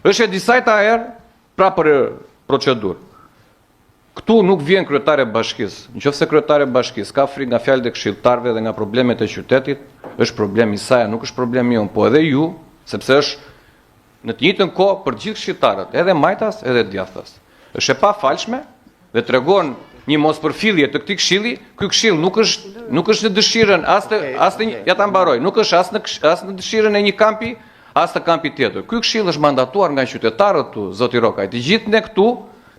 Është e disajta herë pra për procedurë. Këtu nuk vjen kryetare bashkisë. Nëse kryetare bashkisë ka frikë nga fjalët e këshilltarëve dhe nga problemet e qytetit, është problemi i saj, nuk është problemi jon, po edhe ju, sepse është në të njëjtën kohë për gjithë këshilltarët, edhe majtas, edhe djathtas. Është e pafalshme dhe tregon një mospërfillje të këtij këshilli. Ky këshill nuk është në dëshirën ja ta mbaroj, nuk është as në dëshirën e një kampi, as të kampi tjetër. Ky këshill është mandatuar nga qytetarët tu, zoti Rokaj. Të gjithë ne këtu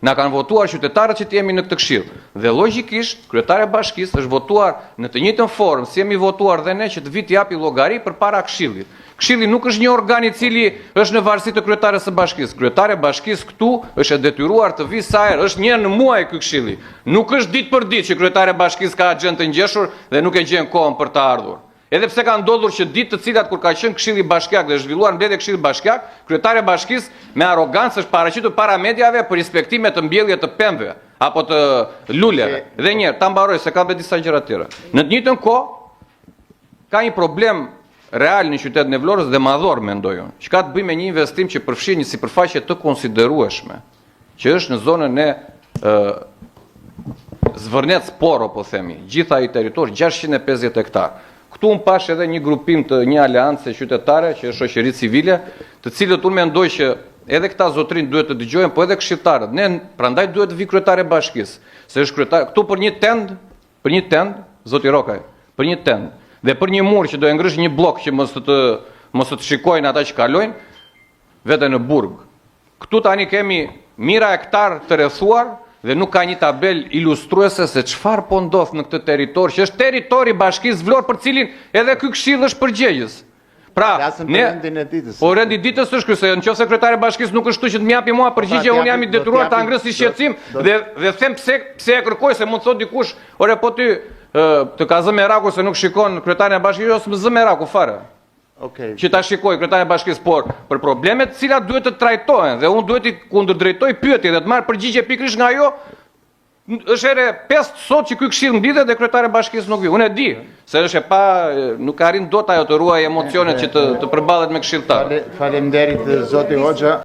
na kanë votuar qytetarët që të jemi në këtë këshill. Dhe logjikisht, kryetare bashkisë është votuar në të njëjtën formë si jemi votuar dhe ne që të vit japi llogari përpara këshillit. Këshilli nuk është një organ i cili është në varësi të kryetares së bashkisë. Kryetare bashkisë këtu është e detyruar të vi sa herë, është një në muaj ky këshilli. Nuk është ditë për ditë që kryetare bashkisë ka agjendë të ngjeshur dhe nuk e gjen kohën për të ardhur. Edhe pse ka ndodhur që ditë të cilat kur ka qenë këshilli bashkiak dhe zhvilluar mbledhja e këshillit bashkiak, kryetare bashkisë me arrogancë është paraqitur para mediave për inspektime të mbjellje të pemëve apo të luleve. Dhe një herë ta mbaroj se ka vetë disa gjëra tjera. Në të njëjtën kohë ka një problem real në qytetin e Vlorës dhe madhor mendoj unë, që ka të bëjë me një investim që përfshin një sipërfaqe të konsiderueshme, që është në zonën e Zvërnec Poro, po themi, gjitha ai territor 650 hektar. Këtu unë pash edhe një grupim të një aleance qytetare, që është shoqëri civile, të cilët unë mendoj që edhe këta zotrin duhet të dëgjojnë, po edhe këshilltarët. Ne prandaj duhet të vi kryetare bashkisë, se është kryetare këtu për një tend, zoti Rokaj, për një tend, dhe për një mur që do e ngrysh një blok që mos të shikojnë ata që kalojnë, vete në burg. Këtu tani kemi mira hektar të rrethuar, dhe nuk ka një tabel ilustruese se çfarë po ndodh në këtë territor, që është territori bashkisë Vlorë për cilin edhe ky këshill është përgjegjës. Pra, ne po rendi ditës është ky, se nëse kryetari bashkisë nuk është këtu që të më japi mua përgjigje, unë jam i detyruar ta ngres si shqetësim dhe them pse e kërkoj, se mund të thotë dikush, ore po ty të ka zë meraku se nuk shikon kryetarin e bashkisë, ose më zë meraku fare. Që ta shikoj kryetarin e bashkisë, por për problemet të cilat duhet të trajtohen dhe unë duhet i kundërdrejtoj pyetje dhe të marr përgjigje pikërisht nga ajo. Është ere 5 sot që ky këshill mblidhet dhe kryetari i bashkisë nuk vi. Unë e di se është nuk arrin dot ajo të ruaj emocionet që të përballet me këshilltar. Faleminderit zoti Hoxha.